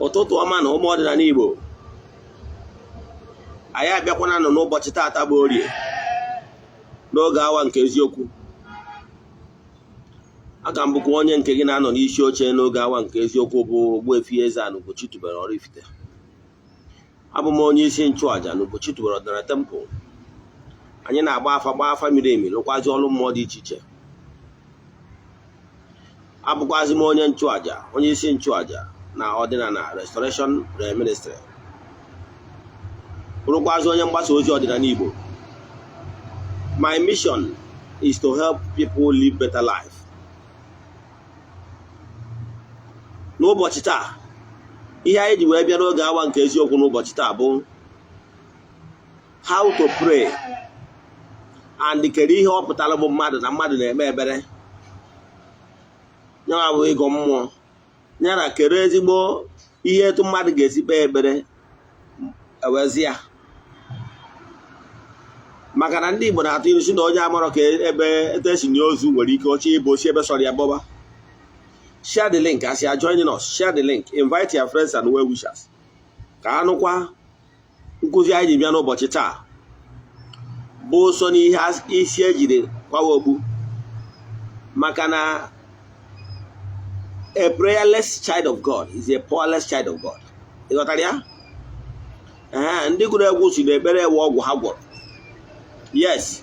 ụtụtụ ọma na ụmụ ọdịnala Igbo, anyị abịakwana nọ n'ụbọchị taata bụ Orie n'oge awa nke eziokwu. Aka m bụkwa onye nke gị na-anọ n'isi oche n'oge awa nke eziokwu bụ Ogbuefi EZE-ANA Ugochi tubelu oraifite. Abụ m onye isi nchụaja na Ugochi tubelu ọdịnala temple. Anyị na-agba afa miri emi, lụkwazi ọrụ mmụọ dị iche iche. Abụkwazi m onye nchụaja, onye isi nchụaja na ọdịnala restoration ministry. Bụrụkwazi onye mgbasa ozi ọdịnala Igbo. My mission is to help people live better life. N'ụbọchị taa, ihe anyị ji wee bịa n'oge awa nke eziokwu n'ụbọchị taa bụ how to pray, and kedu ihe ọ pụtara bụ mmadụ na mmadụ na-eme ebere, ya bụ ịgọ mmụọ, ya na kedu ezigbo ihe etu mmadụ ga-esi kpee ekpere ewezi ya. Maka na ndị Igbo na-atụ ilu si na onye amarọ ka ebe etu esi nye ozu nwere ike oche ịbụ ochi ebe sọrọ ya bọba. Share the link as you are joining us. Share the link. Invite your friends and well wishers. Ka anụkwa nkụzi anyị ji bịa n'ụbọchị taa bụ so n'ihe isi ejiri kwawa ogbu. Maka na a prayerless child of God is a powerless child of God. Ịghọtara ya? Ndị gụrụ egwu si na ekpere ewe ọgwụ ha gwọrọ. Yes,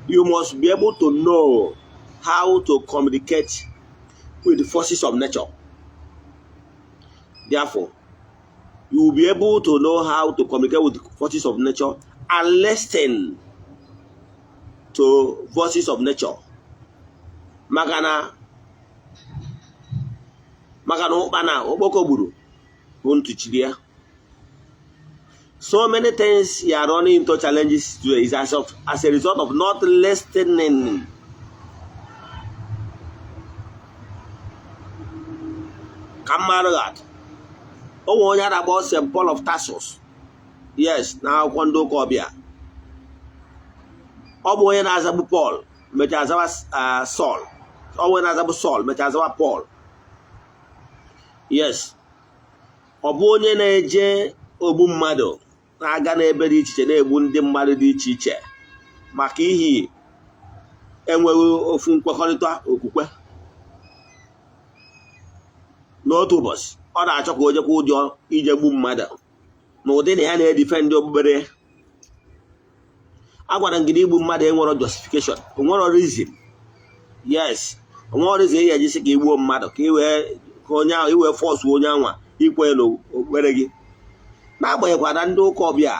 you must be able to know how to communicate with the forces of nature. Therefore, you will be able to know how to communicate with the forces of nature and listen to voices of nature. Magana ukpana okpoko gburu bụ ntụchiri ya. So many things you are running into challenges today is as a result of not listening. Kamarad. Oh, one had about St. Paul of Tarsus. Yes, now Kondo Kobia. Oh, boy, Nazabu Paul, Metazawa Saul. Oh, when Nazabu Saul, Metazawa Paul. Yes. Oh, boy, Neje Obumado. Na-aga n'ebe dị iche iche na-egbu ndị mmadụ dị iche iche maka ihi enweghị ofu nkwekọrịta okwukwe. N'otu ụbọchị ọ na-achọ ka o jekwa ụjọ ije gbu mmadụ n'ụdị na ya na-edifendị okpukpere. A gwara ngị na igbu mmadụ enwero justification, onwero reason. Yes, onwero reason ị ga-eji sị ka igbuo mmadụ ka onye ahụ iwee fọsụ onye anwa ikwenye n'okpukpere gị. N'agbanyeghịkwa na ndị ụka ọbịa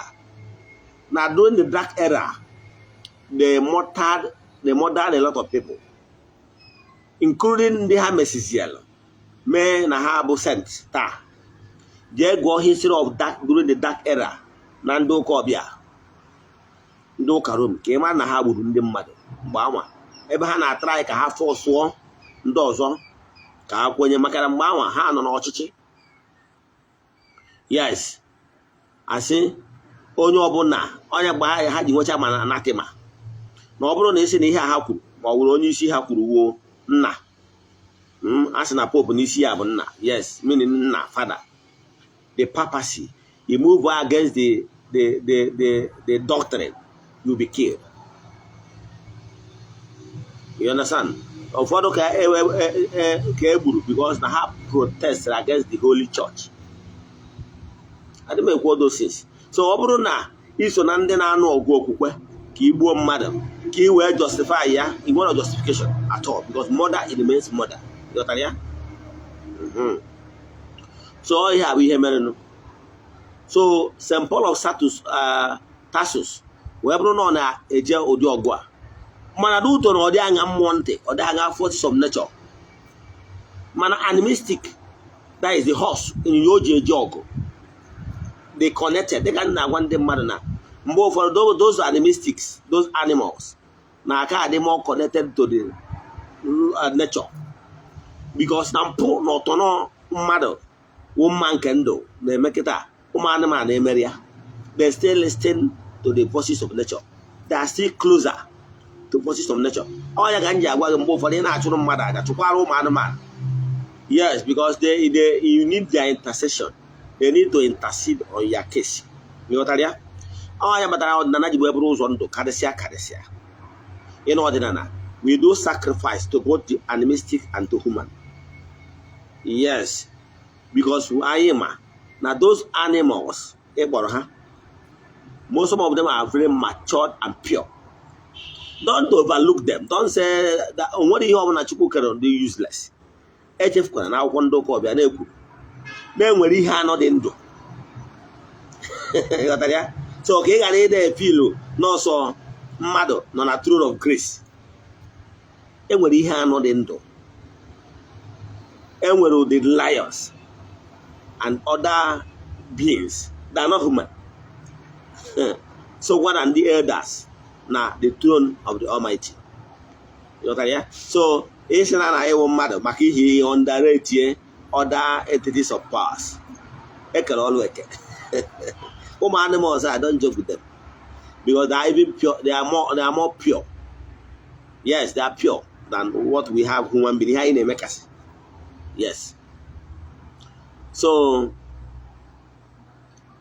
na during the dark era they murdered a lot of people, including ndị ha mesisiel mee na ha bụ sent taa. Jee gụọ history of during the dark era na ndị ụka ọbịa, ndị ụka Rom, ka ịma na ha gburu ndị mmadụ mgbe anwa ebe ha na-atara ka ha fọsụọ ndị ọzọ ka ha kwenye, maka na mgbe anwa ha nọ n'ọchịchị. Yes, asị onye ọbụla onye gba ha ji nwecha ma anatima na ọ bụrụ na isi na ihe ha kwuru ma ọ bụrụ onye isi ha kwuru wuo nna. Asị na pope n'isi ya bụ nna. Yes, meaning nna, father. The papacy, you move against the doctrine, you be killed. You understand? Ụfọdụ ka egburu because na ha protest against the holy church. I didn't make all those things. So ọ bụrụ na iso na ndị na-anụ ọgụ okwukwe ka igbuo mmadụ ka i wee justify ya, i nwere justification at all, because murder it remains murder. Ghọtara ya? So ihe a bụ ihe merenụ. So St. Paul of Tarsus wee bụrụ na ọ na-eje ụdị ọgụ a, mana dị ụtọ na ọ dị anya mmụọ ntị, ọ dị anya forces of nature, mana animistic, that is the horse in o ji eje ọgụ. They connected. They can na ndị mmadụ na mgbe ụfọdụ those animistics, those animals na aka dị more connected to the nature, because na mpụ na ọtọ mmadụ ụmụ nke ndụ na-eme kịta ụmụ anụmanụ na-emeri ya. They still listen to the forces of nature. They are still closer to forces of nature. Ọ ya ga nji agwa gị mgbe ụfọdụ ị na-achụrụ mmadụ aja chụkwara ụmụ anụmanụ. Yes, because you need their intercession. They need to intercede on your case. You know what I mean? Oh, yeah, but I don't know. You know what? We do sacrifice to both the animistic and to human. Yes, because I am now those animals, most of them are very matured and pure. Don't overlook them. Don't say that what do you have na chukwu kere do useless. Echefukwana na akwụkwọ ndị ụka ọbịa na-ekwu na enwere ihe anọ dị ndụ. So ka ị ghara ide filu n'ọsọ mmadụ nọ na throne of grace. Enwere ihe anọ dị ndụ. Enwere the lions and other beings that are not human. So what are the elders? Now the throne of the Almighty. You know, so it's not a matter. Maki underrate other entities of powers. They can all work. Animals, I don't joke with them because they are even pure. They are more pure. Yes, they are pure than what we have human beings here in America. Yes. So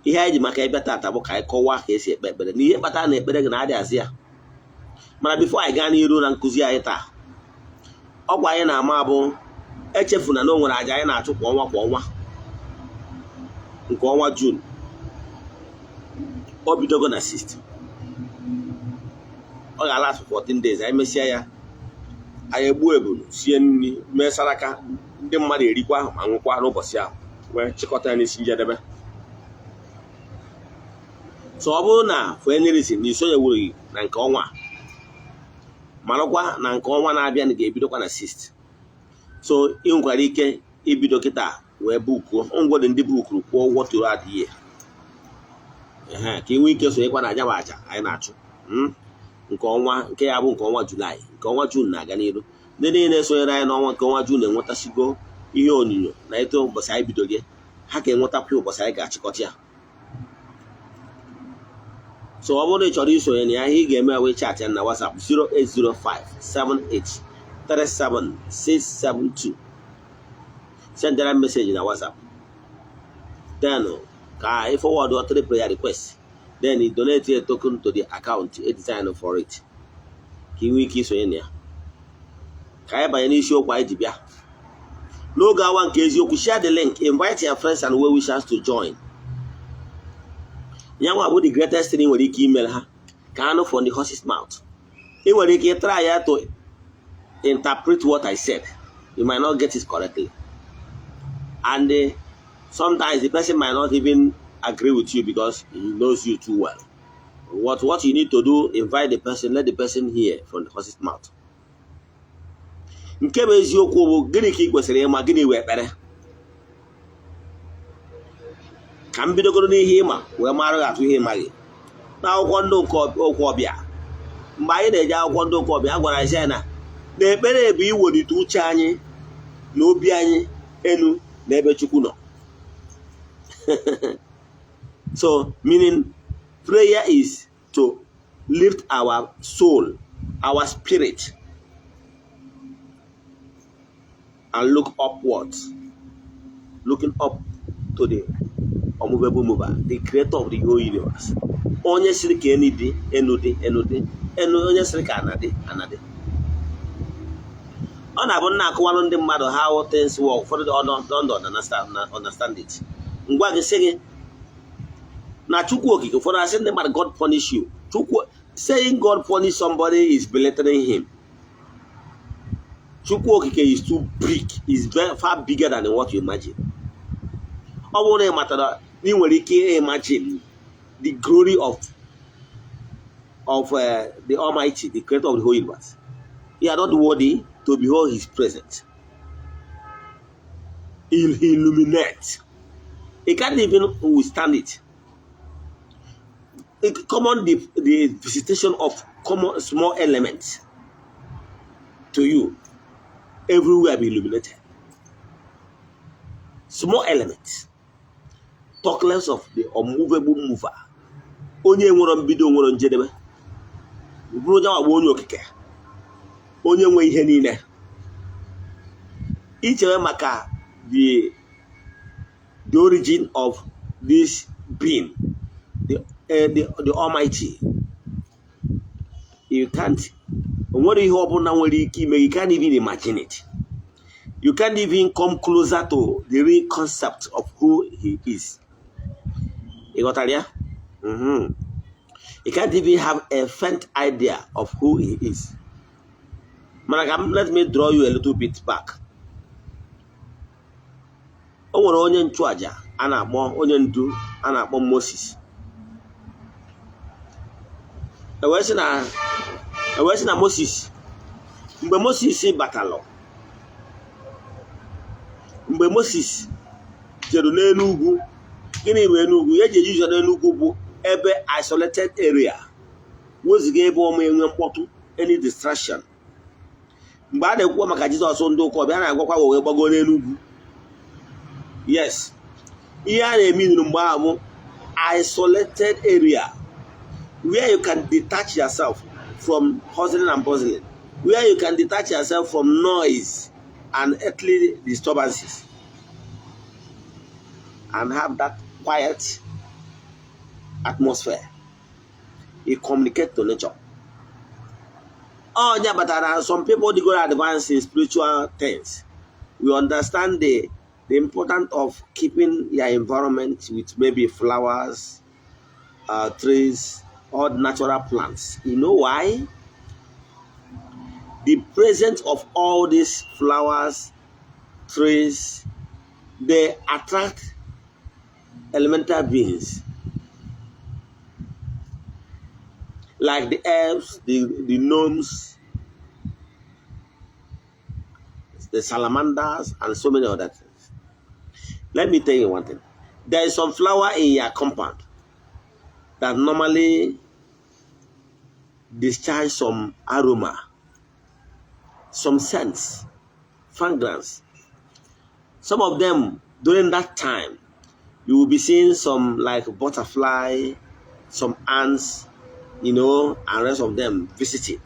ihe ji maka ebe tata bụ ka anyị kọwaa ka esi ekpe ekpere na ihe kpatara na ekpere gị na-adị azị ya. Mana before anyị gaa n'iru na nkụzi anyị taa, ọgwụ anyị na-ama bụ echefuna na o nwere aja anyị na-achụ kwa ọnwa nke ọnwa June. O bidogo na 6th. Ọ ga-ala 14 days. Anyị mesịa ya, anyị egbuo ebulu sie nri mee saraka ndị mmadụ erikwa ma nwụkwa n'ụbọchị ahụ wee chịkọta ya n'isi njedebe. So ọ bụrụ na for any reason na isonyewughị na nke ọnwa marakwa na nke ọnwa na-abịa na ga-ebidokwa na 6th. So ị nwekwara ike ibido kịta wee bukuo ngwọdị ndị bukuru kwụọ ụgwọ tụrụ adịghị ka ị nwee ike sonyekwa na aja bụ aja anyị na-achụ nke ọnwa nke ya bụ nke ọnwa Julaị, nke ọnwa Jun na-aga n'iru. Ndị niile sonyere anyị n'ọnwa nke ọnwa Jun enwetasigo ihe onyinyo na eto ụbọchị anyị bido gị, ha ka enwetakwa ụbọchị anyị ga-achịkọta ya. So ọ bụrụ na ị chọrọ isonye na ya, ihe ị ga-eme wee chat ya na WhatsApp 08057837672. Send that message na WhatsApp. Then ka I forward your 3 prayer requests. Then you donate a token to the account designed for it. Ka ị nwee ike isonye na ya. Ka anyị banye n'isiokwu anyị ji bịa. N'oge awa nke eziokwu, share the link, invite your friends and well wishers to join. Yanwa bụ the greatest thing nwere ike email ha ka anụ from the horse's mouth. Ị nwere ike try ya to interpret what I said. You might not get it correctly. And sometimes the person might not even agree with you because he knows you too well. What you need to do, invite the person, let the person hear from the horse's mouth. Nke bụ eziokwu bụ gịnị ka ị kwesịrị ịma, gịnị wee ekpere. Ka m bidogoro n'ihe ịma wee mara gị atụ ihe ịmaghị. Na akwụkwọ ndị okwu ọbịa, mgbe anyị na-eje akwụkwọ ndị okwu ọbịa, a gwara anyị na ekpere bụ iwelite uche anyị na obi anyị enu na ebe Chukwu nọ. So meaning prayer is to lift our soul, our spirit, and look upwards, looking up to the unmovable mover, the creator of the whole universe. Onye siri ka enudi, onye siri ka anadi. Ọ na-abụ nna akụwalụ ndị mmadụ how things work, for the don't understand it. Ngwa gị sị gị na Chukwu okike, for us ndị mmadụ God punish you. Saying God punish somebody is belittling him. Chukwu okike is too big, is far bigger than what you imagine. Ọ bụrụ na ị matara na ị nwere ike imagine the glory of the Almighty, the creator of the whole universe. You are not worthy to behold his presence. He'll illuminate. He can't even withstand it. Common the visitation of common small elements to you, everywhere be illuminated. Small elements. Talk less of the unmovable mover. Onye nwere mbido nwere njedebe. Bụrụ jawa bụ onye okike. Onye nwe ihe niile. Ichewe maka the origin of this being, the Almighty. You can't. What do you can't even imagine it. You can't even come closer to the real concept of who he is. You got that? You can't even have a faint idea of who he is. Let me draw you a little bit back. O nwere onye nchụaja a na-akpọ onye ndu a na-akpọ Moses. Ewee sị na Moses, mgbe Moses batalụ, mgbe Moses jere n'elu ugwu, gịnị bụ elu ugwu? Ya ji eji ụzọ n'elu ugwu bụ ebe isolated area, weziga ebe ọma enwe mkpọtụ, any distraction. Mgbe a na-ekwu maka Jizọs ndị ụka ọbịa na-agwakwa wee gbago n'elu ugwu. Yes, ihe a na-eme nụrụ mgbe ahụ isolated area where you can detach yourself from hustling and bustling, where you can detach yourself from noise and earthly disturbances and have that quiet atmosphere. You communicate to nature. Oh, yeah, but some people they go advance in spiritual things. We understand the importance of keeping your environment with maybe flowers, trees, or natural plants. You know why? The presence of all these flowers, trees, they attract elemental beings like the elves, the gnomes, the salamanders, and so many other things. Let me tell you one thing. There is some flower in your compound that normally discharge some aroma, some scents, fragrance. Some of them, during that time, you will be seeing some like butterfly, some ants, you know, and rest of them visiting.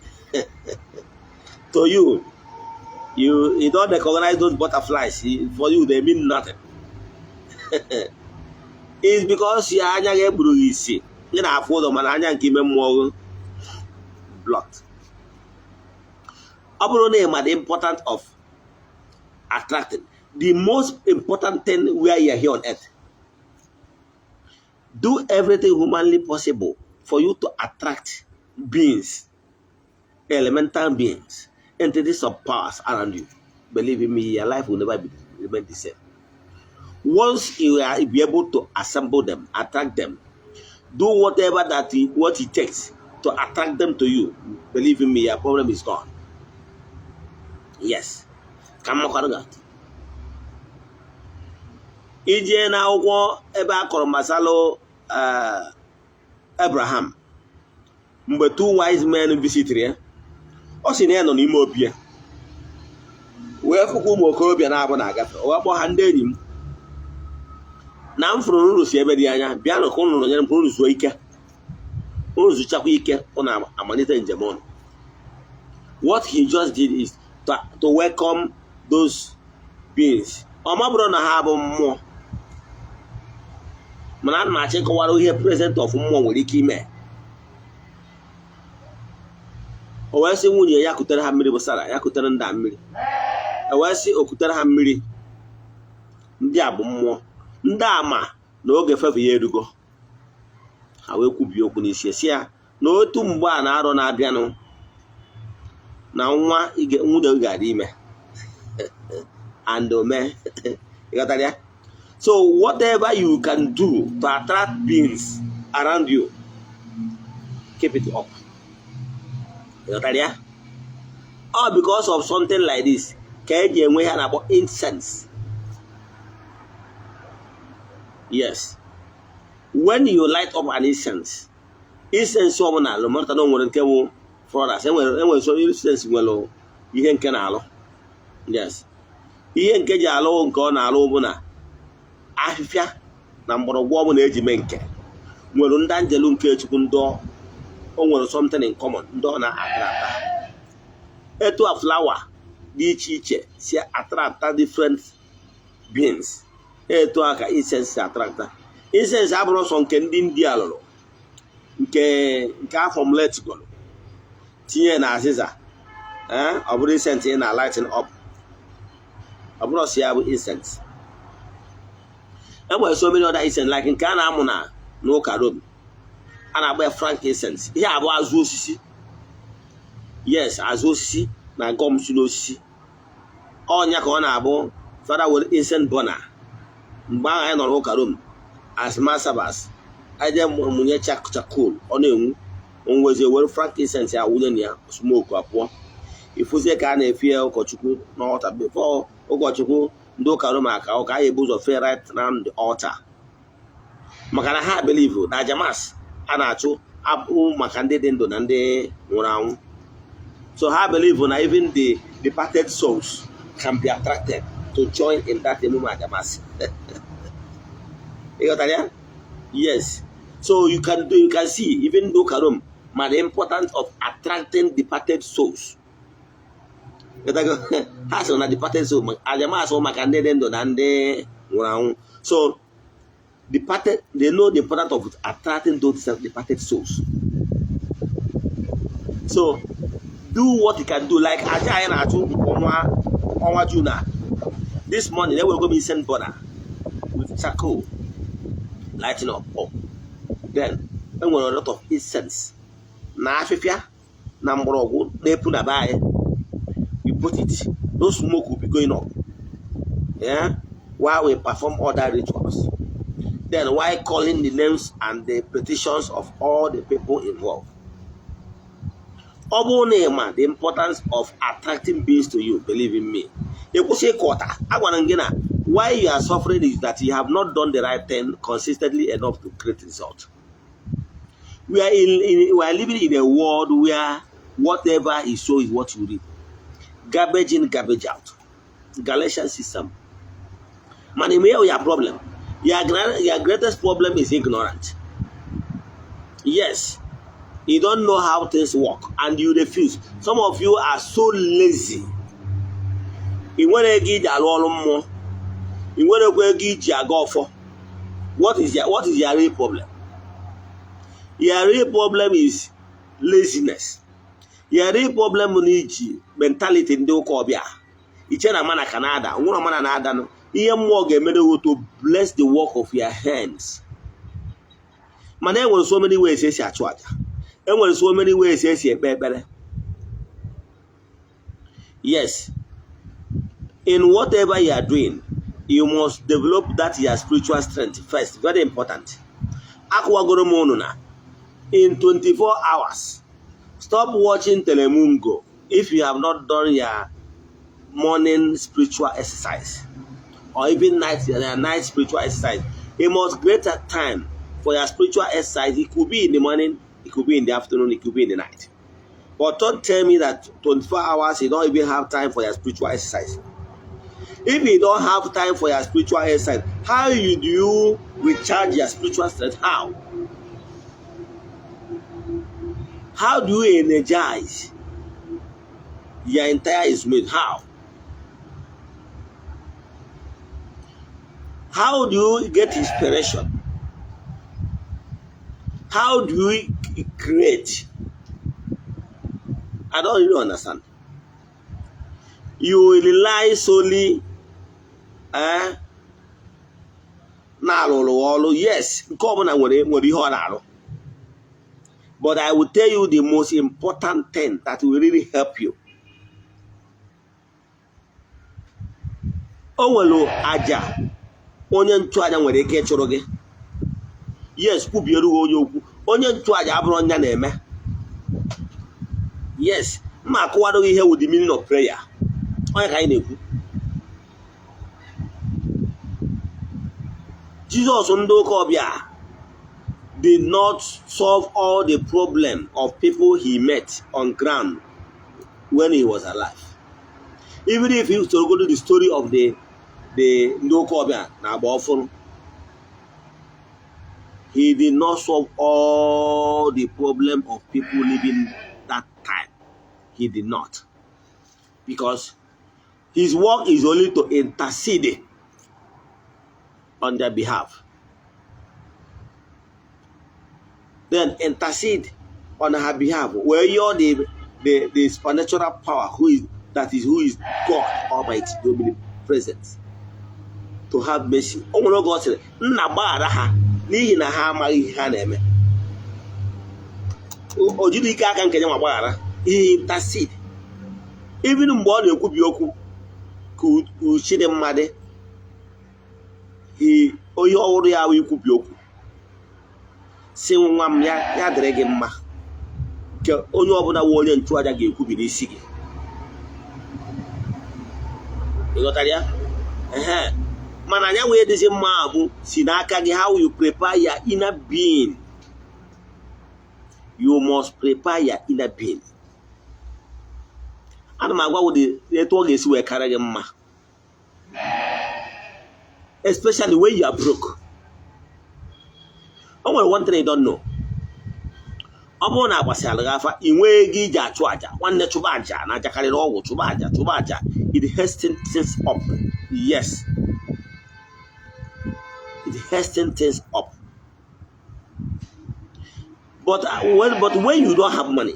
To you don't recognize those butterflies. For you, they mean nothing. It's because you are blocked. The importance of attracting. The most important thing where you are here on earth. Do everything humanly possible for you to attract beings, elemental beings, entities of powers around you. Believe in me, your life will never remain the same. Once you are be able to assemble them, attract them, do whatever what it takes to attract them to you. Believe in me, your problem is gone. Yes. Come on, that. Ije na ụgwọ ebe akọrọ masalo Abraham. Mgbe two wise men visited ya, ọ sị na ya nọ n'ime obi ya. Wee fụkwa ụmụ okorobịa na-abụ na-agafe. O kpọọ ha ndị enyi m. Na m fụrụ unu si ebe dị anya, bịa nọ ka unu nọnyere m ka unu zuo ike. Unu zuchakwa ike, unu amalite njem ọnụ. What he just did is to welcome those beings. Ọ mabụrụ na ha bụ mmụọ. Mana ana m achọ ịkọwara ihe present of mmụọ nwere ike ime. O wee sị nwunye ya kutere ha mmiri bụ Sara, ya kutere ndị a mmiri. O wee sị o kutere ha mmiri. Ndị a bụ mmụọ. Ndị a ma na oge fefe ya erugo. Ha wee kwubie okwu n'isi si ya na otu mgbe a na-arọ na-abịanụ na nwa nwunye ga-adị ime. And so whatever you can do to attract beings around you, keep it up. All because of something like this, about incense. Yes. When you light up an incense so no matter no one can for us. And so incense well, you can allow. Yes. Ihe nke ji alụ nke ọ na-alụ bụ na ahịfịa na mgbọrọgwụ ọ bụ na-eji mee nke nwere ndị anjelu nke Chukwu ndị o nwere something in common ndị ọ na-atrata etu a flower dị iche iche si atrata different beings. Etu aka incense attractor. Incense abụrụ sọ nke ndị India lụrụ, nke afọ mlet gụrụ tinye na azịza, ọ bụrụ incense na lighting up, ọ bụrụ si ya bụ incense. Enwere so many other incense like nke a na-amụ na n'ụka Rome, a na-agba frankincense. Ihe abụọ azụ osisi, yes, azụ osisi na gọm si n'osisi. Ọnya ka ọ na-abụ fada were incense burner mgbe ahụ anyị nọ n'ụka Rome as masabas, aje mụnye chakol, ọ na-enwu onwezi were frankincense ya wunye na ya smoke apụọ. Ifuzie ka a na-efe ụkọchukwu n'ọta before ụkọchukwu ndị ụka Rome aka ụka anyị ebu ụzọ fee right round the altar, maka na ha believe na ajamas a na-achụ abụ maka ndị dị ndụ na ndị nwụrụ anwụ. So ha believe na even the departed souls can be attracted to join in that emume ajamas. You got that? Yes. So you can see even though Karum, the importance of attracting departed souls. Has on a departed soul. So departed, they know the importance of attracting those departed souls. So do what you can do. Like this morning they will go be sent border with charcoal, lighting up. Then when a lot of incense. Na afifia na mborogu they put by. We put it. No smoke will be going up. Yeah, while we perform other rituals. Then while calling the names and the petitions of all the people involved. The importance of attracting beings to you, believe in me. Why you are suffering is that you have not done the right thing consistently enough to create results. We are living in a world where whatever is so is what you read. Garbage in, garbage out. Galatian system. Man, your problem. Your greatest problem is ignorant. Yes. You don't know how things work and you refuse. Some of you are so lazy. You want to give a lot more. You want to give a go for. What is your real problem? Your real problem is laziness. Your real problem is mentality in the Okobia. It's a man of Canada. One man another. No. Here more get to bless the work of your hands. Man, there were so many ways. There were so many ways. Yes. In whatever you are doing, you must develop that your spiritual strength first. Very important. In 24 hours, stop watching Telemungo if you have not done your morning spiritual exercise or even night spiritual exercise. You must create a time for your spiritual exercise. It could be in the morning, it could be in the afternoon, it could be in the night. But don't tell me that 24 hours you don't even have time for your spiritual exercise. If you don't have time for your spiritual exercise, how do you recharge your spiritual strength? How? How do you energize your entire made? How? How do you get inspiration? How do you create? I don't really understand. You rely solely yes, but I will tell you the most important thing that will really help you. Owelo aja onye ntu aja nwere ike chụrụ gị. Yes, kwubieru onye okwu. Onye ntu aja abụrụ onye na-eme. Yes, ma akọwado ihe with the meaning of prayer. Onye ka anyị na-ekwu. Jesus ndị ụka ọbịa did not solve all the problem of people he met on ground when he was alive. Even if you to go to the story of the Ndokobia na Bofun, he did not solve all the problem of people living that time. He did not. Because his work is only to intercede on their behalf. Then intercede on her behalf, where you're the supernatural power who is God Almighty, will be present to have mercy. Oh no, God said, "Nabara n'ihi na ha amaghị ha na-eme." O jiri ike aka nke ya ma gbaghara. He intercede. Even mgbe ọ na-ekwubi okwu ka uchi dị mmadụ, onye ọhụrụ ya wee ikwubi okwu si nwa m ya dịrị gị mma, ka onye ọbụla nwe onye nchụaja ga-ekwubi n'isi gị. Ị ghọtara ya? Mana anya wee dịzi mma bụ si n'aka gị. How you prepare your inner being. You must prepare your inner being. Ana m agwa ụdị etu ọ ga-esi wee karị gị mma, especially when you are broke. O nwere one thing you don't know. Ọ bụrụ na agbasịala gị afa, ị nwee ego iji achụ aja, nwanne chụba aja na aja karịrị ọgwụ, chụba aja. It hastens things up. Yes. It hastens things up. But when you don't have money,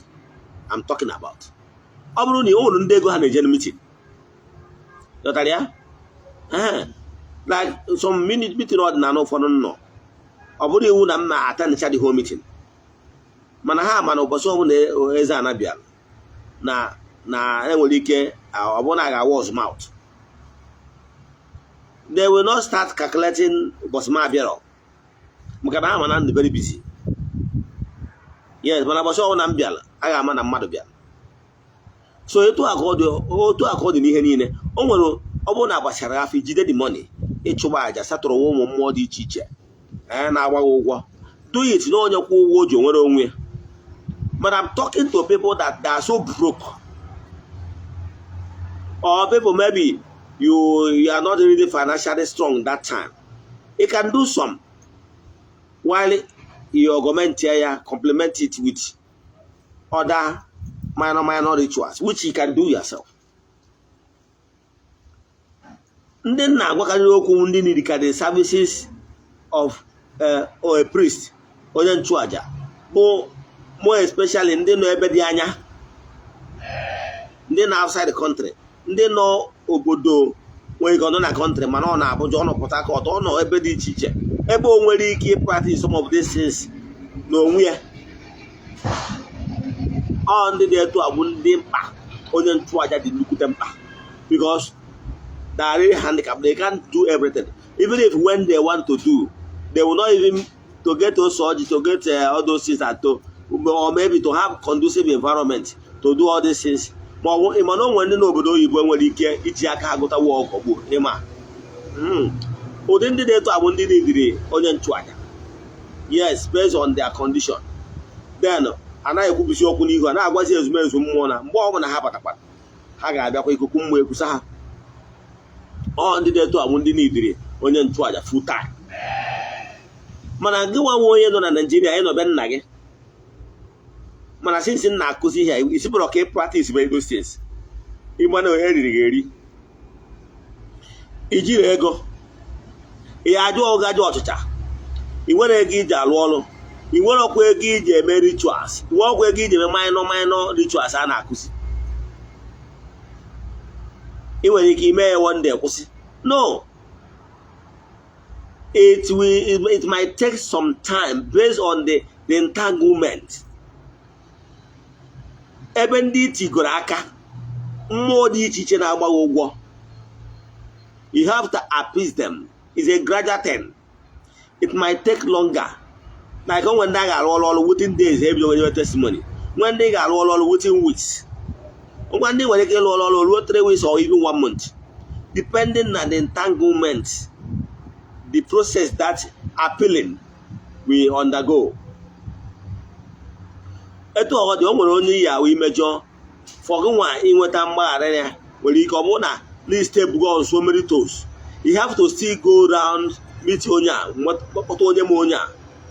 I'm talking about. Ọ bụrụ na ị nwere ndị ego ha na-eje meeting. Ghọtara ya? Like some meeting ọdịnala ụfọdụ nọ. Ọ bụrụ iwu na m na-attend the whole meeting. Mana ha ma na ụbọchị ọbụla Eze-Ana bịara na enwere ike ọ bụrụ na ga-awa mouth. They will not start calculating ụbọchị ma bịara. Maka na ha ma na ndị very busy. Yes, mana ụbọchị ọbụla m bịara, a ga-ama na mmadụ bịara. So otu akọ dị n'ihe niile. O nwere ọ bụrụ na agbachara afọ ijide the money ịchụba aja satụrụ ụmụ mmụọ dị iche iche na-agbaghị ụgwọ. Do it na onye kwụ ụgwọ o ji nwere onwe. But I'm talking to people that are so broke, or people maybe you are not really financially strong that time. You can do some while you augment here, complement it with other minor rituals, which you can do yourself. Ndị na-agwakarị okwu ndị need services of or a priest, onye nchụaja, bụ more especially ndị nọ ebe dị anya, ndị nọ outside the country, ndị nọ obodo nwere ike nọ na country mana ọ na-Abuja, ọ nọ Port Harcourt, ọ nọ ebe dị iche iche, ebe o nwere ike practice some of these things n'onwe ya. Ọ ndị dị etu abụ ndị mkpa onye nchụaja dị nnukwute mkpa, because they are really handicapped. They can't do everything. Even if when they want to do, they will not even to get those urges, to get all those things or maybe to have conducive environment to do all these things. But ịma na onwe ndị n'obodo oyibo nwere ike iji aka agụta wọk ọgbụ ịma. Ụdị ndị dị etu abụ ndị na-ediri onye nchụaja. Yes, based on their condition. Then anaghị ekwubisi okwu n'ihu, a na-agwazi ezumezu mmụọ na mgbe ọbụla ha batakwara ha ga-abịakwa ikuku mmụọ ekwusa ha. Ọ ndị dị etu abụ ndị na-ediri onye nchụaja full time. Mana gị nwa onye nọ na Nigeria, ị nọ be nna gị, mana since nna akụzi ihe isi bụrụ ka ị practice by those things. Ịgba na onye riri ga-eri, ijiri ego ị ajụ ọgajụ ọchịcha, ị nwere ego iji alụ ọrụ, ị nwere ọkwa ego iji eme rituals, ị nwere ọkwa ego iji eme minor rituals a na-akụzi. Ị nwere ike ime ya one day kwụsị. No, it might take some time based on the entanglement. Ebe ndị itigoro aka mmụọ dị iche iche na-agbaghị ụgwọ, you have to appease them. It's a gradual thing. It might take longer. Like when they are all within days, every testimony. When they are all within weeks. When they were all 3 weeks or even 1 month, depending on the entanglement, the process that appealing we undergo. Etu ọghọdị o nwere onye ya wee mejọ fọgụnwa inweta mgbaghara ya nwere ike ọ bụrụ na list ebugo on so many toes. You have to still go around meet onye a kpọta onye ma onye a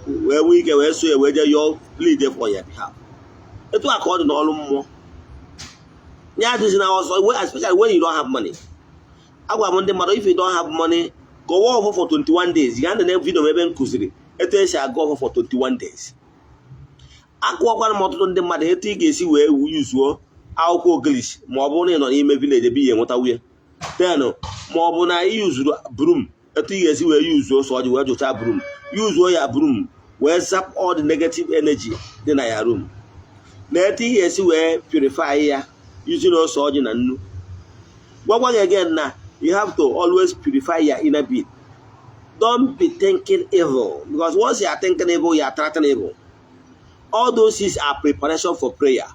wee nwee ike wee so ya wee je your lead for your behalf. Etu a ka ọ dị n'ọrụ mmụọ ya adịghị na ọsọ, especially when you don't have money. Agwa m ndị mmadụ, if you don't have money, Go over for 21 days. You can't video maybe nkuziri. Eto esi go over for 21 days. Akwa kwa moto ndị mmadụ etu ị ga-esi wee yuzuo akwụkwọ English ma ọ bụ na ị nọ n'ime village ebe ihe nweta wuye. Then ma ọ bụ na ị yuzuru broom etu ị ga-esi wee yuzuo so ọjị wee jụcha broom. Yuzuo ya broom wee zap all the negative energy dị na ya room. Na etu ị ga-esi wee purify ya using also ọjị na nnu. Gwagwa again na you have to always purify your inner being. Don't be thinking evil, because once you are thinking evil, you are attracting evil. All those things are preparation for prayer.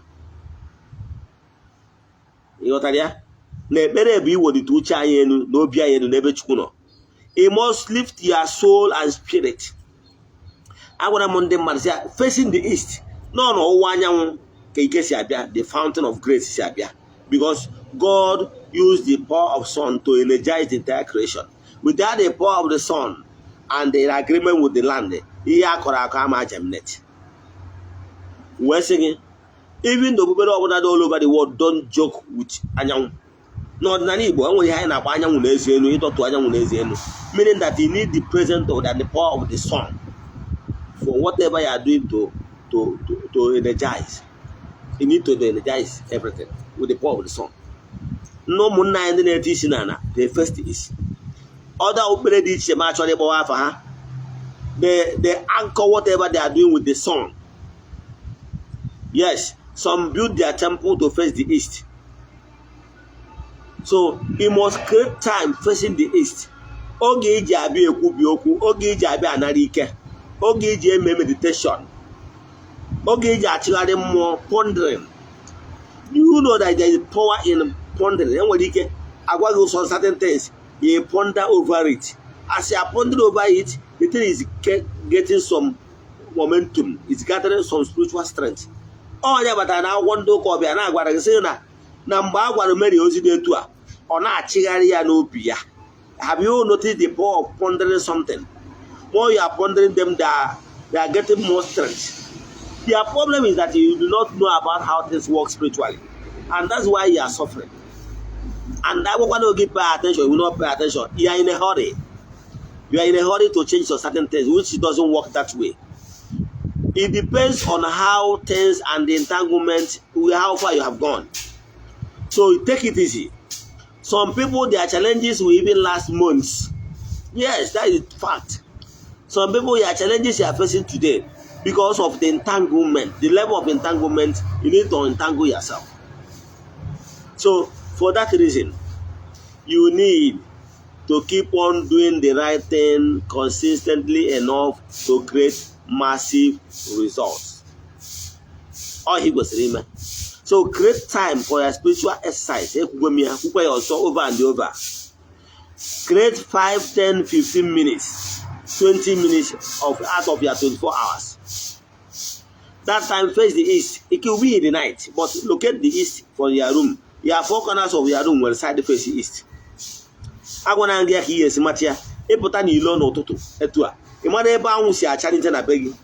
You got that? You must lift your soul and spirit. I want to Monday facing the east. No, the fountain of grace, because God used the power of sun to energize the entire creation. Without the power of the sun and the agreement with the land, we're singing. Even the people all over the world don't joke with Anyang. Not Nanibo, meaning that you need the presence of the power of the sun for whatever you are doing to energize. You need to energize everything with the power of the sun. No Munna and the Tishinana, the first is. Other open ditch actually they anchor whatever they are doing with the sun. Yes, some build their temple to face the east. So you must create time facing the east. Oge jabi ekubioku, oge jabi analike, oge jabi meditation, oge actually more pondering. You know that there is power in pondering. And when you get on certain things, you ponder over it. As you ponder over it, the thing is getting some momentum. It's gathering some spiritual strength. Oh yeah, but I now want to copy and I got to say number one many osidetua or not chigaria no pia. Have you noticed the power of pondering something? More you are pondering them, they are getting more strength. Their problem is that you do not know about how things work spiritually, and that's why you are suffering. And I want to give pay attention. You will not pay attention. You are in a hurry. You are in a hurry to change some certain things, which doesn't work that way. It depends on how things and the entanglement, how far you have gone. So take it easy. Some people, their challenges will even last months. Yes, that is fact. Some people, their challenges you are facing today because of the entanglement, the level of entanglement, you need to untangle yourself. So for that reason, you need to keep on doing the right thing consistently enough to create massive results. All he was remember. So create time for your spiritual exercise. Also over and over. Create 5, 10, 15 minutes, 20 minutes out of your 24 hours. That time face the east. It could be in the night, but locate the east from your room. You have 4 corners of your room will side face the east. I want to get here, Simatia. A potan you learn or toto. Etua. A mother bounce your charity and a begging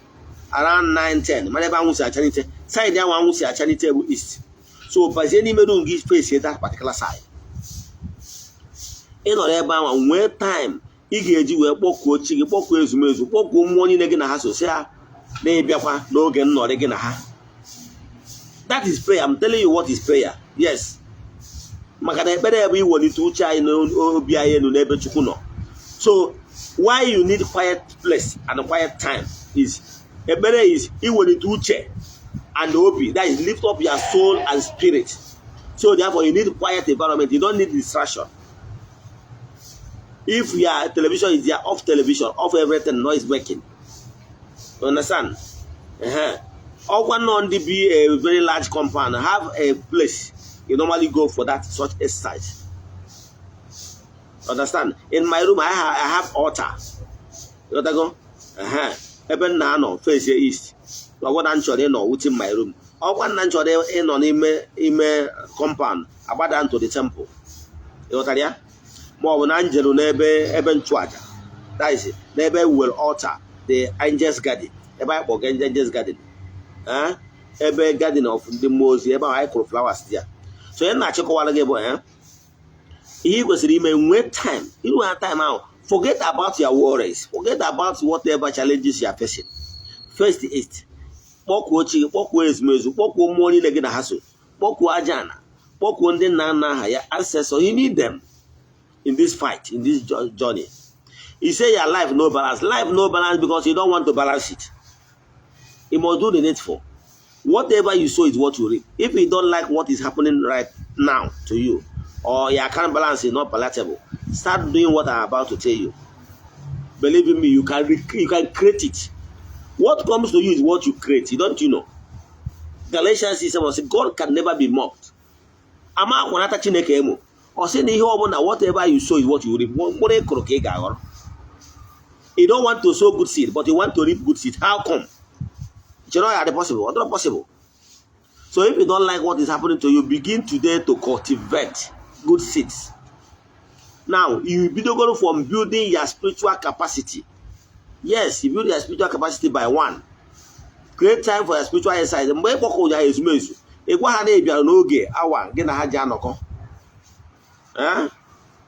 around 9, 10. Mother bounce your charity. Side down one your charity east. So, by any medal give face at that particular side. In order bound where time, he gave you a book coaching, a book with a book morning again a hassle. Say, maybe no again, not again. That is prayer. I'm telling you what is prayer. Yes. So why you need quiet place and a quiet time is a better is it will do chair and obi, that is lift up your soul and spirit. So therefore you need a quiet environment. You don't need distraction. If your television is there, off television, off everything, noise working. You understand? Or one on the be a very large compound, have a place. You normally go for that such exercise. Understand? In my room, I have altar. You know even now, face the east. But what I'm sure they know within my room. Or one I'm sure they in on ime compound about down to the temple. You know that? More than angel nebe even chuaja. That is it. Nebe will alter the angels garden. Eba or angels garden. Ebe garden of the most eba micro flowers there. So you're not chocolate boy, he was remain wait time. You know time out Forget about your worries. Forget about whatever challenges you are facing. First is kpọkuo chi, kpọkuo ezumezu, kpọkuo mmụọ niile gị na ha so, kpọkuo aja ana, kpọkuo ndị nna nna aha ya, ancestors. You need them in this fight, in this journey. You say your life no balance. Life no balance because you don't want to balance it. You must do the needful. Whatever you sow is what you reap. If you don't like what is happening right now to you, or your current balance is not palatable, start doing what I'm about to tell you. Believe in me, you can create it. What comes to you is what you create. Don't you know? Galatians 6:7 says, God can never be mocked. Ama kwanata Chineke emo. O say na ihe obuna, whatever you sow is what you reap. You don't want to sow good seed, but you want to reap good seed. How come? You know, are they possible? It's not possible. So if you don't like what is happening to you, begin today to cultivate good seeds. Now, you will be going from building your spiritual capacity. Yes, you build your spiritual capacity by 1. Create time for your spiritual exercise. Mgbe ịkpọkọ ya ezumezu, ịgwa ha na-ebiara n'oge awa gị na ha ji anọkọ.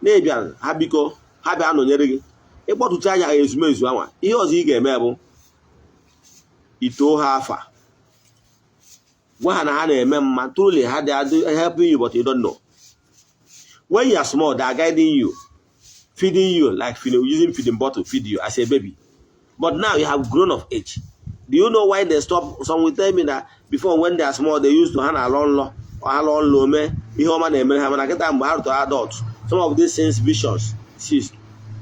Na-ebiara ha biko, ha bịa nọnyere gị. Ịkpọtụcha ya ezumezu anwa, ihe ọzọ ị ga-eme bụ ito ha afa. Gwa ha na ha na-eme mma. Truly, they are helping you, but you don't know. When you are small, they are guiding you, feeding you, like using feeding bottle to feed you as a baby. But now you have grown of age. Do you know why they stop? Some will tell me that before, when they are small, they used to hand along law or along low me. Adults. Some of these things, visions, ceased.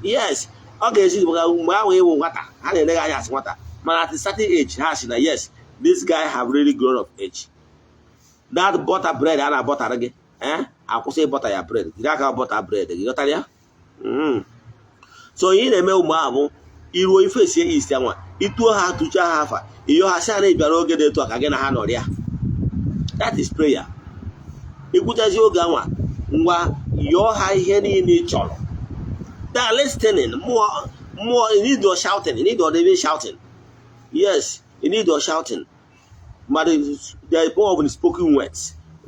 Yes. Okay, but at a certain age, yes, this guy have really grown of age. That butter bread and I butter again. I could say butter your bread. You can't butter bread. You got it? So in a mail marvel, it will face is the one. It will have to chahafa. You have said it, but get to talk again. That is prayer. It could as you go your high in nature. That listening more. You need your shouting. You need your even shouting. Yes, you need your shouting. But there is more of spoken words. As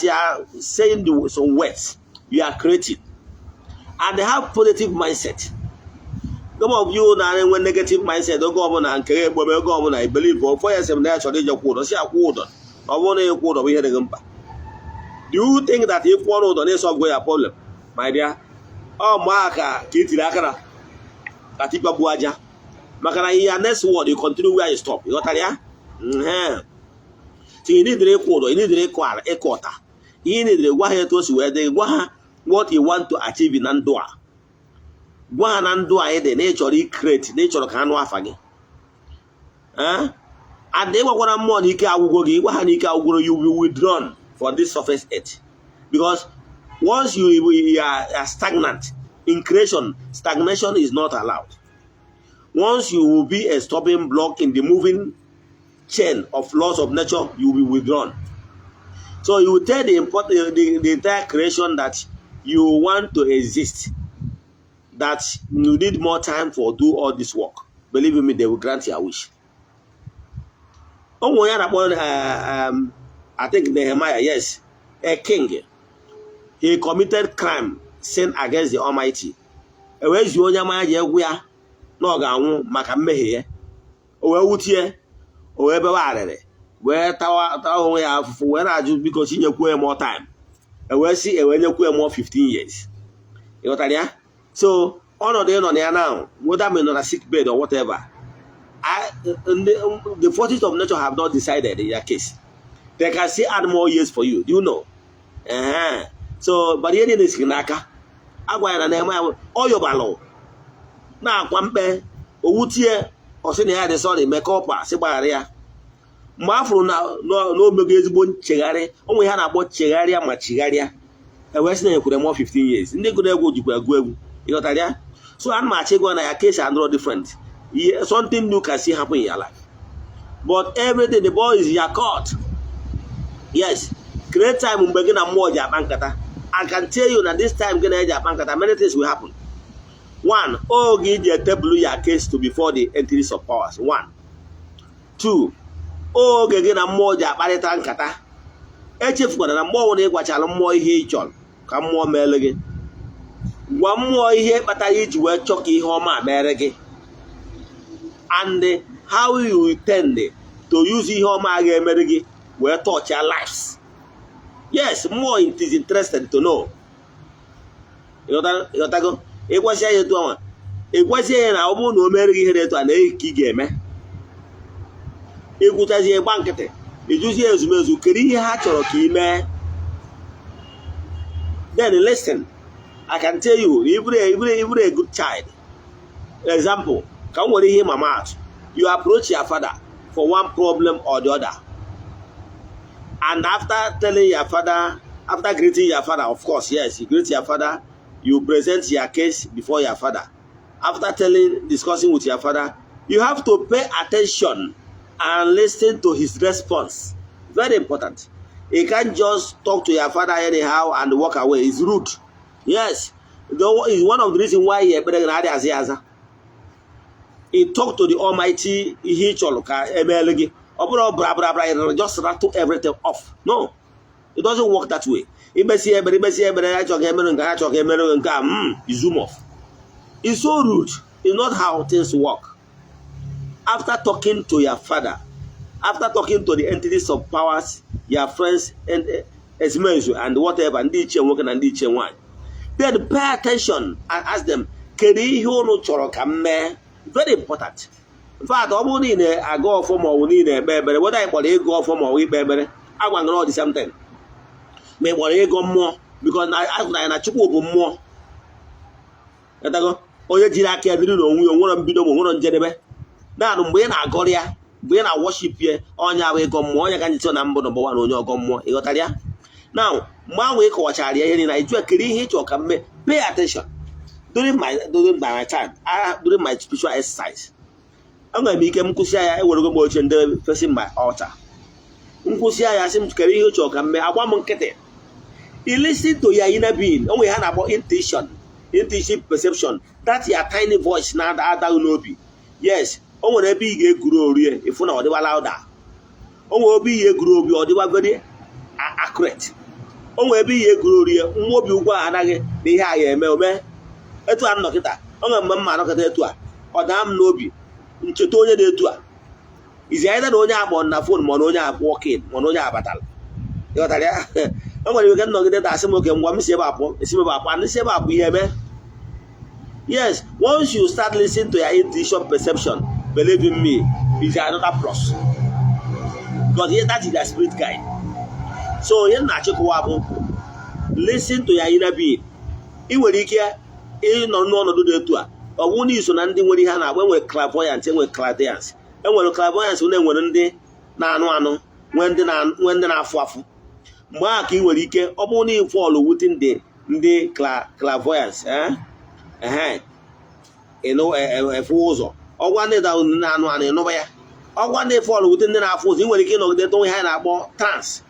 you are saying some words, you are creating. And they have positive mindset. Some of you now when negative mindset don't go on and care, but go on. I believe for yourself naturally your quote. See a quote. I want a quote over here. Do you think that if one of the solve your problem, my dear? Oh, Maka, Kitty Lakara, Katipa Buaja. Makana, your next word, you continue where you stop. You got it? So you need the record, you need the record, a quarter. You need the wire to where they what you want to achieve in Andua. One Andua, the nature create, nature can waff again. And they were one more Nika Ugogi, Wahanika Ugo, you will be withdrawn for this surface edge. Because once you are stagnant in creation, stagnation is not allowed. Once you will be a stopping block in the moving chain of laws of nature, you will be withdrawn. So you will tell the entire creation that you want to exist, that you need more time for do all this work. Believe me, they will grant your wish. I think Nehemiah, yes, a king. He committed crime, sin against the Almighty. Where's your Yamaya? We are no gaun, Macamehe, or Wutie, or ever where Tower have when I just because you queer more time. And we'll see when you queer more 15 years. You know what? So, on day on there now, whether I'm on a sick bed or whatever, the forces of nature have not decided in your case. They can still add more years for you. Do you know? So, but the end is Kinaka. I want to name all your balloon. Now, one bear, or Wootier, or sending the son in Mecopa, Sibaria. Mafro now, no Begazbon Chegare, only had about Chegaria, Machigaria. A Western could have more 15 years. And they could have go to Guegu. You know that? So, I'm Machego and a case are not different. Something new can see happen in your life. But everything, the boy is your court. Yes. Great time when begin a more Japankata. I can tell you that this time gonna Japankata, many things will happen. 1, give your table your case to before the entities of powers. 1. 2, get a more Japanankata. HF got a more when they watch a more he come more mail again. gwa mmụọ ihe kpatara iji wee chọọ ka ihe ọma mere gị, and how you intend to use ihe ọma ga-emere gị wee touch your lives. Yes, mmụọ is interested to know. Ịghọtago? Ịgwasịa ya etu ọnwa, ịgwasịa ya na ọ bụrụ na o mere gị ihe etu a na ehi ka ị ga-eme. Ịgwụchazie gba nkịtị, ịjụzie ezumezu kedu ihe ha chọrọ ka ị mee. Then listen, I can tell you, even a good child. Example, can we hear my mouth? You approach your father for one problem or the other. And after telling your father, after greeting your father, of course, yes, you greet your father, you present your case before your father. After discussing with your father, you have to pay attention and listen to his response. Very important. You can't just talk to your father anyhow and walk away. It's rude. Yes. It's one of the reasons why he talked to the Almighty. He just rattle everything off. No. It doesn't work that way. You zoom off. It's so rude. It's not how things work. After talking to your father, after talking to the entities of powers, your friends and and whatever, and each working and each one, then pay attention and ask them, very important. In fact, I go for more, whether I go for more, I want to know the same thing. May I go more because I took more. Oh, you did not care. We don't want to be the one on Jenebe. Now, when I got here, when I worship here, on your way, come more, you can tell number one on your come more. Now, my way, coach, I do a clean hit or come pay attention. During my time, during my spiritual exercise, I'm going to become Kusia. I will go and the facing my altar. Kusia, I seem to carry you to come. I want to get it. You listen to your inner being. Only had about intuition, perception. That's your tiny voice now that I know. Yes. O nwere ebe ị ga-eguru orie ifu na ọ dịwa louder. O nwere ebe ị ga-eguru obi ọ dịwa very accurate. O nwere ebe ị ga-eguru orie nwa obi ugwu anaghị na ihe a ga-eme ome. Etu a nnọkịta, o nwere mgbe mma anọkịta etu a, ọ daa m n'obi, ncheta onye dị etu a. Izi anyị na onye akpọ na phone ma na onye akpọ walking ma na onye abatala. Ịghọtara ya? O nwere ike nnọgide taa asị m oke ngwa m si ebe apụ, esi m ebe apụ, and si ebe apụ ihe eme. Yes, once you start listening to your intuition perception, believe in me, it's another plus. Because that is your spirit guide. So here na chekwa listen to your inner being. I nwere ike ịnọ n'ọnọdụ dị etu a. Ọ bụrụ na iso na ndị nwere ihe na-agba enwere clairvoyance, enwere clairvoyance. Enwere clairvoyance na-enwere ndị na-anụ anụ, nwee ndị na-afụ afụ. Mgbe a ka ị nwere ike ọ bụrụ na ịfọlụ within ndị clairvoyance, efu ụzọ ọgwa ndị na-anụ anụ ịnụba ya. Ọgwa ndị fọlụ wute ndị na-afụ ụzọ ị nwere ike ịnọgide tụ ihe a na-akpọ trance.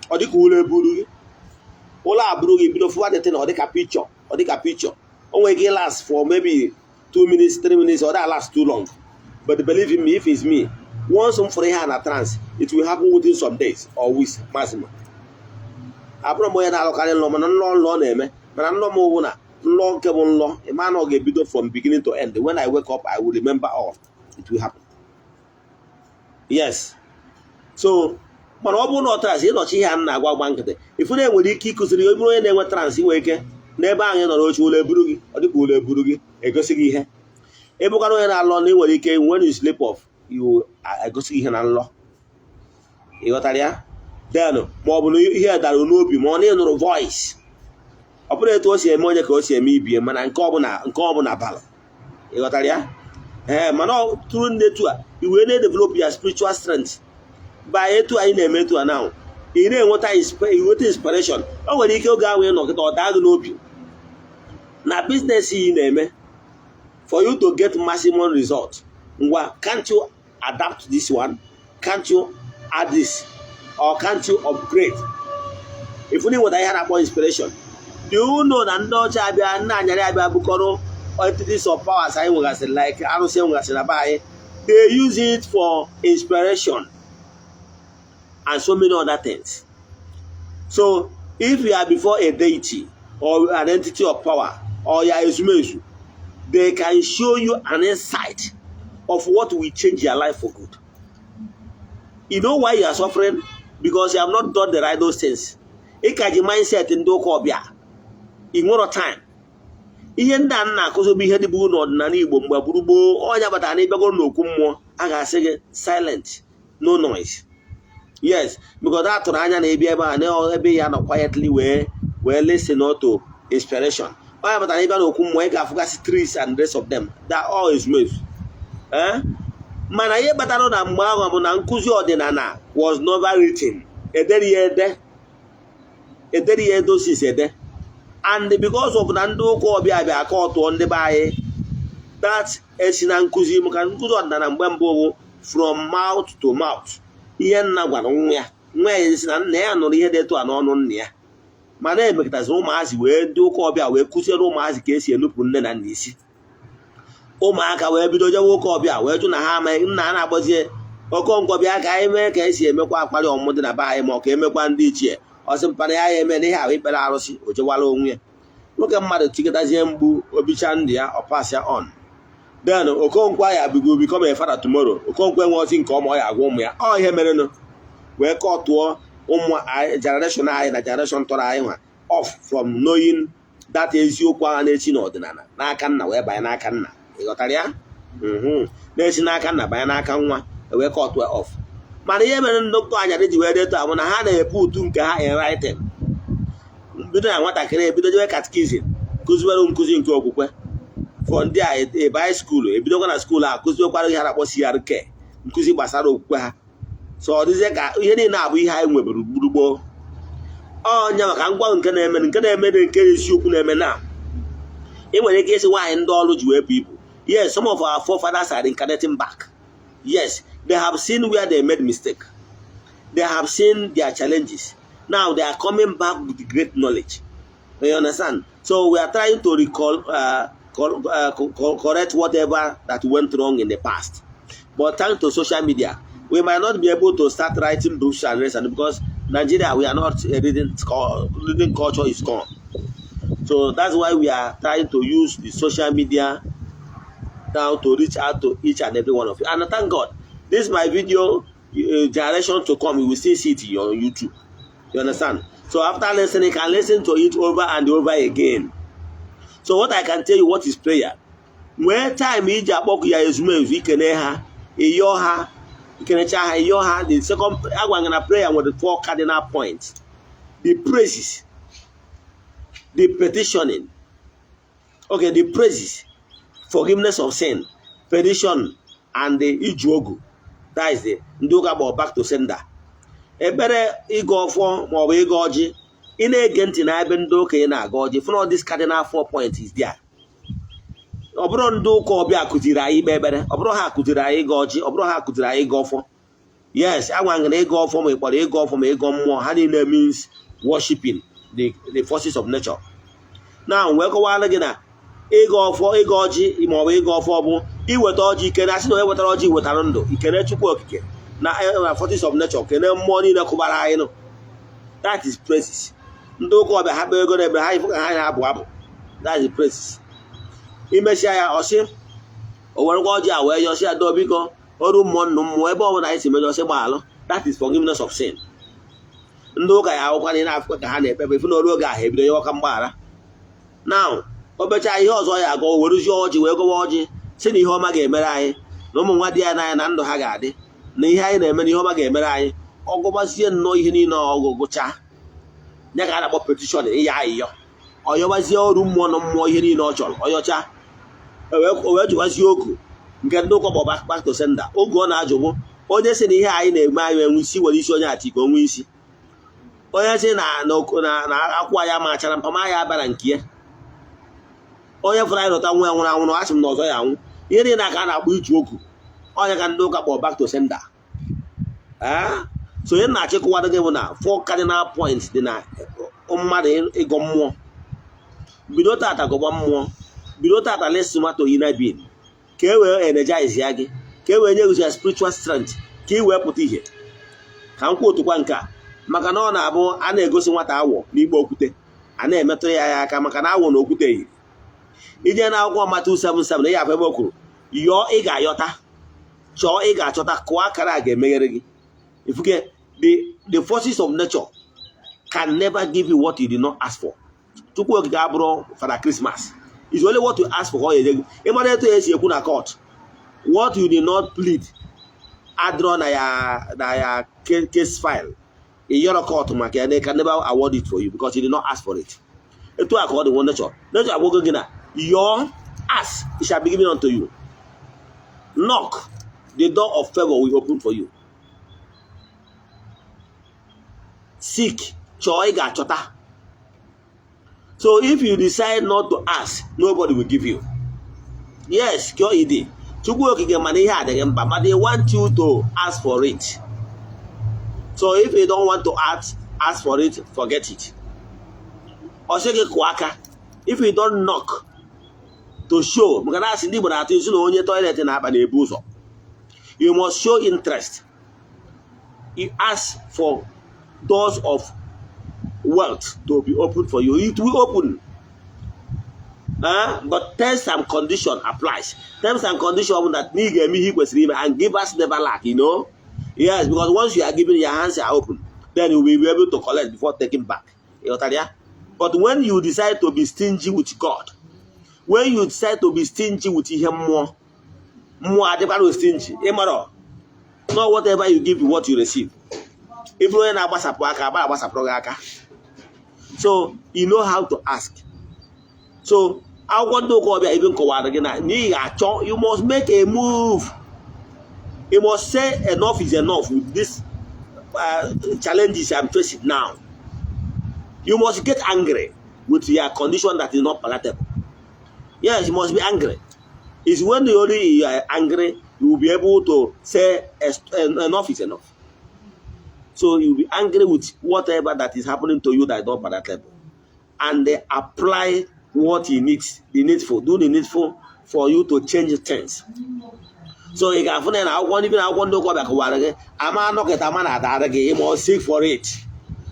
Ọ dịka ụlọ eburu gị, ụlọ abụrụ gị bido fụwa dịtị na ọ dịka picture. O nwere ike last for maybe 2 minutes, 3 minutes, or that last too long. But believe in me, if it's me, once I'm for ihe na trance, it will happen within some days or weeks maximum. Abụrụ m onye na-alụkarị nlọ mana nlọ na-eme mana nlọ m ụwụ na nlọ nke bụ nlọ ịma na ọ ga-ebido from beginning to end. When I wake up, I will remember all. It will happen. Yes. So, mana ọ bụrụ na ọ trans ịnọchi ihe a na-agwa agba nkịtị ifu na enwere ike ịkụziri onye onye na-enwe trans inwe ike n'ebe anyị nọ n'oche ụlọ eburu gị ọ dịka ụlọ eburu gị egosi gị ihe ịbụkara onye na-alọ na enwere ike when you sleep off you egosi gị ihe na nlọ ịghọtara ya then ma ọ bụ na ihe dara n'obi ma ọ na-enụrụ voice ọ bụrụ etu o si eme onye ka o si eme ibie mana nke ọbụla bala ịghọtara ya mana ọ tụrụ ndị etu a iwe na-develop your spiritual strength by etu anyị na-eme etu a now ị na-enweta inspiration. O nwere ike oge ahụ ịnọkịta ọ daa gị n'obi na business ị na-eme for you to get maximum result. Ngwa, can't you adapt this one? Can't you add this? Or can't you upgrade? If you need what I had about inspiration, do you know that ndị ọcha abịa nna anyarị abịa bụkọrọ entities of powers anyị nwegasịrị like arụsị nwegasịrị aba anyị, they use it for inspiration and so many other things. So if you are before a deity or an entity of power, or your ezumezu, they can show you an insight of what will change your life for good. You know why you are suffering? Because you have not done the right those things. It can be mindset in Dokobia. In one time. Ihe ndị a na-akụzi bụ ihe dị bụ n'ọdịnala Igbo mgbe gburugburu onye bata na ịbịago n'okwu mmụọ a ga-asị gị silent, no noise. Yes, because that tụrụ anya na ebe a na ebe ya nọ quietly wee listen to inspiration. Onye bata na ịbịa n'okwu mmụọ ị ga-afụgasị trees and the rest of them. That all is made. Mana ihe batara na mgbe ahụ bụ na nkụzi ọdịnala was never written. Ederi ya edosis ede. And because of na ndị ụka ọbịa bịa aka ọtụọ ndị be anyị, that esi na nkụzi maka nkụzi ọdịnala mgbe mbụ bụ from mouth to mouth. Ihe nna gwara nwa ya esi na nna ya nụrụ ihe dị etu a n'ọnụ nna ya. Mana emekọtazi ụmụazị wee ndị ụka ọbịa wee kụziere ụmụazị ka esi enupụ nne na nna isi. Ụmụaka wee bido jewe ụka ọbịa wee jụ na ha amaghị nna ha na-agbazie Okonkwo bịa ka anyị mee ka esi emekwa akparị ọmụmụ dị na be anyị ma ọ ka emekwa ndị ichie. Ọsị mpara ya eme n'ihe ahụ ikpere arụsị o jewara onwe ya. Nwoke mmadụ tiketazie mgbu obicha ndị ya ọ pass ya on. Then Okonkwo ya bigo become a father tomorrow. Okonkwo enwe ozi nke ọma ọ ya agwa ụmụ ya. Ọ ihe mere nụ wee kọtụọ ụmụ generation anyị na generation tọrọ anyị nwa off from knowing that eziokwu agha na-esi n'ọdịnala n'aka nna wee banye n'aka nna. Ịghọtara ya? Na-esi n'aka nna banye n'aka nwa wee kọtụọ off. Mana ihe mere ndokọ anya ji wee deto abụ na ha na-epu utu nke ha in writing. Bido na nwatakịrị ebido jewe catechism kụziwere nkụzi nke okwukwe for ndị a ebe skuulu ebidokwa na skuulu a kụziwekwara ihe a na-akpọ CRK nkụzi gbasara okwukwe ha. So ọ dịzie ka ihe niile abụ ihe anyị nweburu gburugburu ọnya maka ngwa nke na-eme nke eziokwu na-eme na ị nwere ike isi nwaanyị ndị ọrụ ji wee bụ ibu. Yes, some of our forefathers are incarnating back. Yes, they have seen where they made mistake. They have seen their challenges. Now they are coming back with great knowledge. You understand? So we are trying to recall, correct whatever that went wrong in the past. But thanks to social media, we might not be able to start writing books and rest because Nigeria, we are not reading culture is gone. So that's why we are trying to use the social media now to reach out to each and every one of you. And thank God, this is my video. Generation to come, you will still see it on YouTube. You understand? So after listening, you can listen to it over and over again. So what I can tell you, what is prayer? When time iji akpọkụ ya ezumezu ikene ha, iyo ha, ikenecha ha, iyo ha. The second agwanga prayer with the 4 cardinal points: the praises, the petitioning. Okay, the praises, forgiveness of sin, petition, and the ijuogu. That is the ndoga about back to sender. Ebere ịga ọfọ ma ọ bụ ịga ọjị ị na-ege ntị na ebe ndị okenye na-aga ọjị for all this cardinal 4 points is there. Ọ bụrụ ndị ụka ọbịa kụziri anyị ikpe ekpere, ọ bụrụ ha kụziri anyị ịga ọjị, ọ bụrụ ha kụziri anyị ịga ọfọ. Yes, agwanga na ịga ọfọ ma ịkpọrọ ịga ọfọ ma ịga mmụọ ha niile means worshiping the forces of nature. Now wee kọwara gị na ịga ọfọ ịga ọjị ma ọ bụ ịga ọfọ bụ iweta ọjị ikene asị na onye wetara ọjị wetara ndụ ikene Chukwu okike na forces of nature kene mmụọ niile kụbara anyị nụ. That is praises. Ndị ụka ọbịa ha kpee ego na-ebe ha ifụ ka ha na-abụ abụ. That is praises. Imesịa ya ọsị o werekwa ọjị a wee yọsị ya doo biko ọrụ mmụọ nnụ mmụọ ebe ọbụla anyị si mejọ ọsị gbaalụ. That is forgiveness of sin. Ndị ụka ya akwụkwa na ị na-afụkwa ka ha na-ekpebe ifu na ọrụ oge ahụ ebido yọwa ka mgbaghara. Now o bechaa ihe ọzọ ya agọ weruzie ọjị wee gọwa ọjị si na ihe ọma ga-emere anyị na ụmụ nwa dị ya n'anya na ndụ ha ga-adị na ihe anyị na-eme na ihe ọma ga-emere anyị. Ọgụgbazie nnọọ ihe niile ọgụgụcha ya ka a na-akpọ petition ịya ayịyọ ọyọbazie ọrụ mmụọ na mmụọ ihe niile ọ chọrọ ọyọcha o wee jụwazie oku nke ndị ụkọ kpọba back to sender. Oge ọ na-ajụbụ onye si na ihe anyị na-eme anyị enwe isi were isi onye achị ka onwe isi onye si na akwụkwọ ya machara mpama ya abara nke ya onye fụrụ anyị lọta nwa ya nwụrụ anwụrụ asị m na ọzọ ya anwụ ihe niile aka a na-akpọ iju oku onye ka ndị ụka kpọọ back to sender. So ihe na-achịkọwado gị bụ na 4 cardinal points dị na mmadụ ịgọ mmụọ. Bido tata gọba mmụọ, bido tata lesi mato inner being ka e wee energize ya gị, ka e wee nye gị spiritual strength ka ị wee pụta ihe. Ka m kwuo otukwa nke a maka na ọ na-abụ a na-egosi nwata awọ n'igbe okwute a na-emetụ ya aka maka na awọ na okwute yiri ije na akwụkwọ Matthew 7:7 ya abịa kwuru yọọ ị ga-ayọta chọọ ị ga-achọta kụọ akara a ga-emeghere gị. If you get the forces of nature can never give you what you did not ask for. Chukwu okike abụrụ Father Christmas. It's only what you ask for. Ịmara etu esi ekwu na court. What you did not plead adrọ na ya case file. Your court maka they can never award it for you because you did not ask for it. Etu a ka ọ dị one nature. Nature agwụgo gị na your ask it shall be given unto you. Knock, the door of favor will open for you. Seek, chọọ ị ga-achọta. So if you decide not to ask, nobody will give you. Yes, kyo ide. Chukwu okike mana ihe adịghị mkpa, but they want you to ask for it. So if you don't want to ask for it, forget it. Osege kwaka. If you don't knock to show, you must show interest. You ask for doors of wealth to be open for you. It will open. But terms and condition applies. Terms and condition that and give us never lack, you know. Yes, because once you are given, your hands are open, then you will be able to collect before taking back. But when you decide to be stingy with God, when you decide to be stingy with Him more stingy. Not whatever you give, what you receive. So you know how to ask. So I want to go even you must make a move. You must say enough is enough with this challenges I'm facing now. You must get angry with your condition that is not palatable. Yes, you must be angry. It's when you only are angry, you will be able to say enough is enough. So you will be angry with whatever that is happening to you that is not palatable. And they apply what he needs, the needful, do the needful for you to change things. So you can find you must seek for it.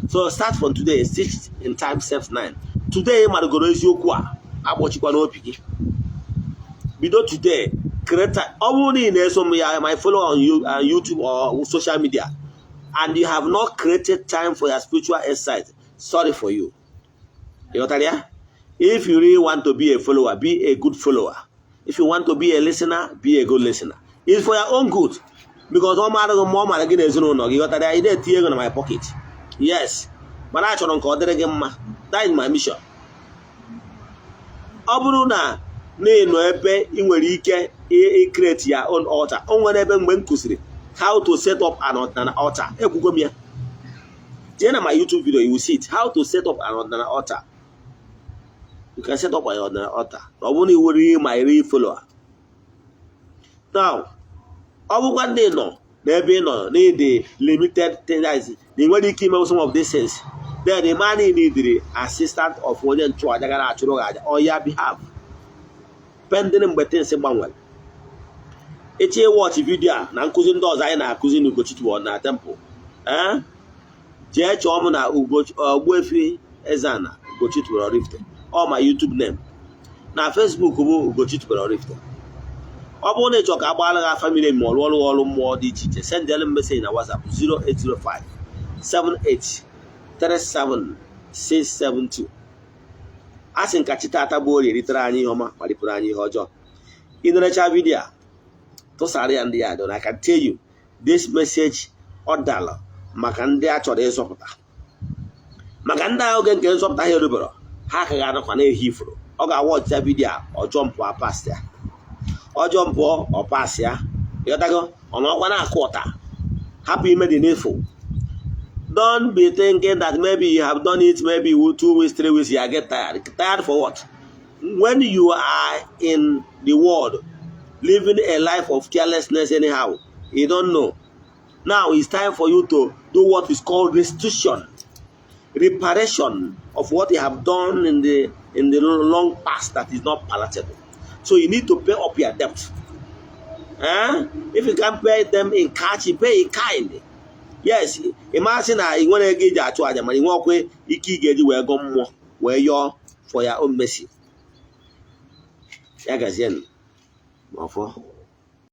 So start from today, 6 in time, steps 9. Today, my today, create only my follow on YouTube or social media, and you have not created time for your spiritual exercise. Sorry for you. If you really want to be a follower, be a good follower. If you want to be a listener, be a good listener. It's for your own good. Because all my in my pocket. Yes. But I that is my mission. Obruna no ebe I nwere ike create your own altar. Onwere ebe mgbe nkụziri how to set up an altar. Ekwugo m ya. Jee na my YouTube video, you will see it. How to set up an altar. You can set up an altar. Obuni will my real follower. Now, ọbụkwa ndị nọ n'ebe nọ need the limited things. They want to keep some of these things. Then the man need the assistant of one and two on your behalf. Pending but things about it's a watch video. Now, cousin does I na cousin Ugochi to na temple. Church Omuna Ogbuefi EZE-ANA Ugochi to oraifite. Or my YouTube name. Now, Facebook Ugochi to oraifite. Obone chok agbala family more DT. Send them message na WhatsApp 0805 7837 Asin kachita tabori ritara anyị homa palipura anyị hojo. In the video to sari and the adon, I can tell you this message odala makande achọrọ ịzọpụta. Makanda oge nke ịzọpụta ha erubero. Ha ka ga-anọkwa na ehifuru. Ọ ga-watch that video or jump or pass ya. Or jump or pass ya. Yotago on a quarter. Happy made the needful. Don't be thinking that maybe you have done it, maybe 2 weeks, 3 weeks, you get tired. Tired for what? When you are in the world, living a life of carelessness anyhow, you don't know. Now it's time for you to do what is called restitution, reparation of what you have done in the long past that is not palatable. So you need to pay up your debt. If you can't pay them in cash, you pay in kind. Yes, imagine you want to get that charge, and you walk away, you keep getting where go more, where you're for your own mercy. ya gazienụ ma ọfọ.